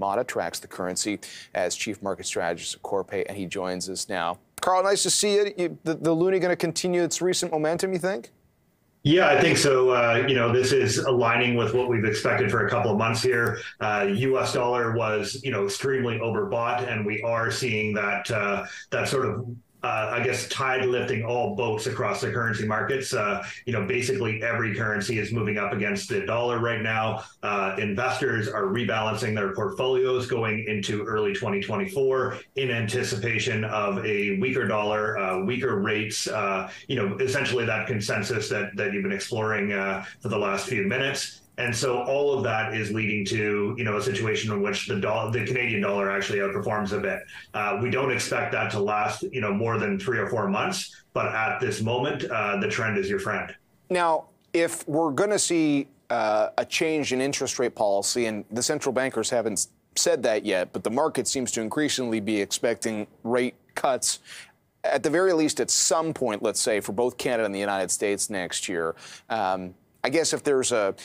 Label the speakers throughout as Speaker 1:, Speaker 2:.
Speaker 1: Schamotta tracks the currency as chief market strategist at Corpay, and he joins us now. Karl, nice to see you. The Loonie going to continue its recent momentum, you think?
Speaker 2: Yeah, I think so. This is aligning with what we've expected for a couple of months here. U.S. dollar was, extremely overbought, and we are seeing that sort of tide lifting all boats across the currency markets. Basically every currency is moving up against the dollar right now. Investors are rebalancing their portfolios going into early 2024 in anticipation of a weaker dollar, weaker rates, essentially that consensus that you've been exploring for the last few minutes. And so all of that is leading to, a situation in which the Canadian dollar actually outperforms a bit. We don't expect that to last, more than 3 or 4 months. But at this moment, the trend is your friend.
Speaker 1: Now, if we're going to see a change in interest rate policy, and the central bankers haven't said that yet, but the market seems to increasingly be expecting rate cuts, at the very least at some point, let's say, for both Canada and the United States next year. I guess if there's a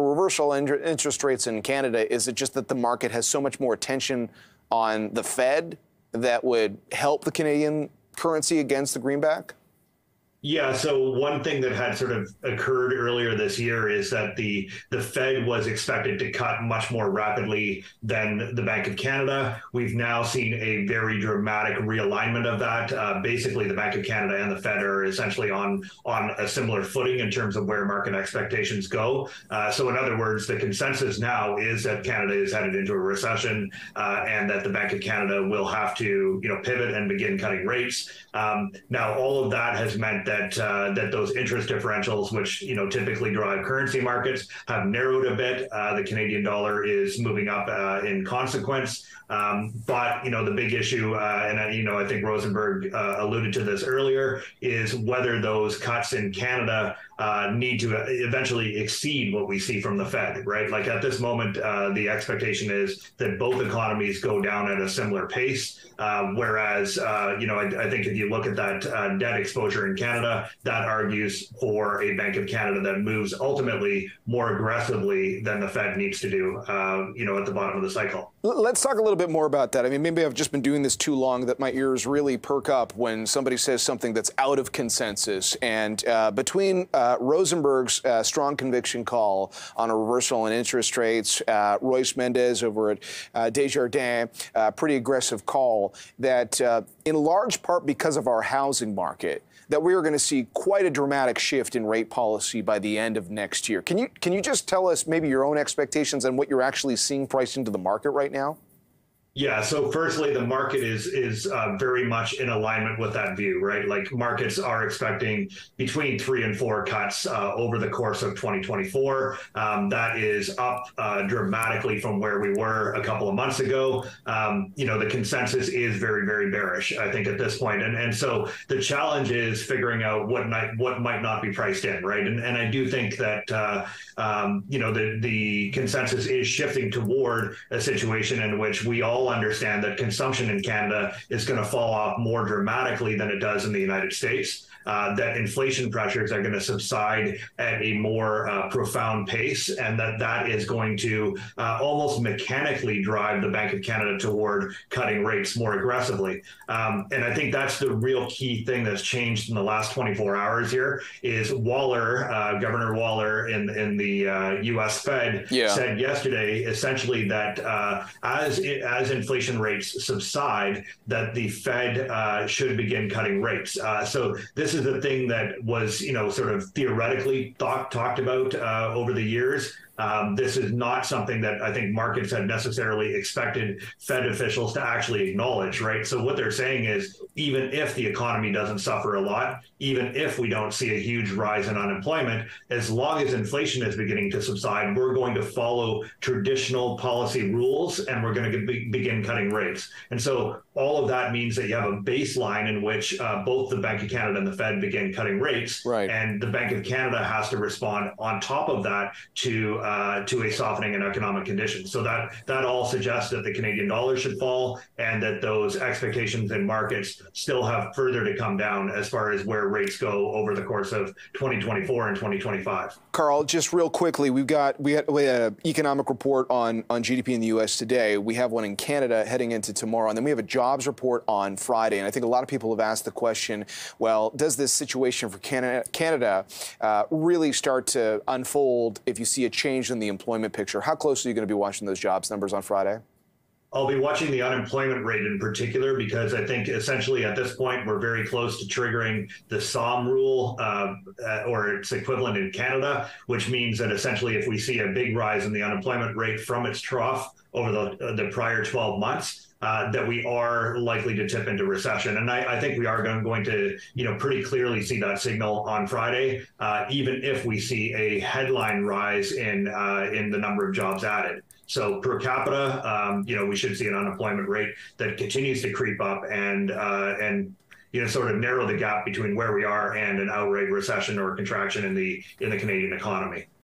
Speaker 1: reversal in interest rates in Canada, is it just that the market has so much more attention on the Fed that would help the Canadian currency against the greenback?
Speaker 2: Yeah, so one thing that had sort of occurred earlier this year is that the Fed was expected to cut much more rapidly than the Bank of Canada. We've now seen a very dramatic realignment of that. Basically, the Bank of Canada and the Fed are essentially on a similar footing in terms of where market expectations go. So in other words, the consensus now is that Canada is headed into a recession and that the Bank of Canada will have to pivot and begin cutting rates. Now, all of that has meant that those interest differentials, which typically drive currency markets, have narrowed a bit. The Canadian dollar is moving up in consequence. But the big issue, and I think Rosenberg alluded to this earlier, is whether those cuts in Canada need to eventually exceed what we see from the Fed, right? Like at this moment, the expectation is that both economies go down at a similar pace. Whereas, I think if you look at that debt exposure in Canada, that argues for a Bank of Canada that moves ultimately more aggressively than the Fed needs to do, at the bottom of the cycle.
Speaker 1: Let's talk a little bit more about that. I mean, maybe I've just been doing this too long that my ears really perk up when somebody says something that's out of consensus. And between Rosenberg's strong conviction call on a reversal in interest rates, Royce Mendez over at Desjardins, pretty aggressive call that in large part because of our housing market, that we are going to see quite a dramatic shift in rate policy by the end of next year. Can you just tell us maybe your own expectations and what you're actually seeing priced into the market right now?
Speaker 2: Yeah, so firstly, the market is very much in alignment with that view, right? Like markets are expecting between 3 and 4 cuts over the course of 2024. That is up dramatically from where we were a couple of months ago. The consensus is very, very bearish, I think, at this point. And so the challenge is figuring out what might not be priced in, right? And I do think that, the consensus is shifting toward a situation in which we all understand that consumption in Canada is going to fall off more dramatically than it does in the United States. That inflation pressures are going to subside at a more profound pace, and that is going to almost mechanically drive the Bank of Canada toward cutting rates more aggressively. And I think that's the real key thing that's changed in the last 24 hours here is Waller, Governor Waller in the U.S. Fed said yesterday essentially that as inflation rates subside, that the Fed should begin cutting rates. So this is a thing that was, sort of theoretically talked about over the years. This is not something that I think markets had necessarily expected Fed officials to actually acknowledge, right? So what they're saying is even if the economy doesn't suffer a lot, even if we don't see a huge rise in unemployment, as long as inflation is beginning to subside, we're going to follow traditional policy rules and we're going to begin cutting rates. And so all of that means that you have a baseline in which both the Bank of Canada and the Fed begin cutting rates.
Speaker 1: Right.
Speaker 2: And the Bank of Canada has to respond on top of that to to a softening in economic conditions. So that all suggests that the Canadian dollar should fall, and that those expectations in markets still have further to come down as far as where rates go over the course of 2024 and 2025.
Speaker 1: Karl, just real quickly, we had an economic report on GDP in the U.S. today. We have one in Canada heading into tomorrow, and then we have a jobs report on Friday. And I think a lot of people have asked the question, well, does this situation for Canada really start to unfold if you see a change in the employment picture? How close are you going to be watching those jobs numbers on Friday?
Speaker 2: I'll be watching the unemployment rate in particular, because I think essentially at this point we're very close to triggering the SOM rule, or its equivalent in Canada, which means that essentially if we see a big rise in the unemployment rate from its trough over the prior 12 months, that we are likely to tip into recession. And I think we are going to, pretty clearly see that signal on Friday, even if we see a headline rise in the number of jobs added. So per capita, we should see an unemployment rate that continues to creep up and sort of narrow the gap between where we are and an outright recession or contraction in the Canadian economy.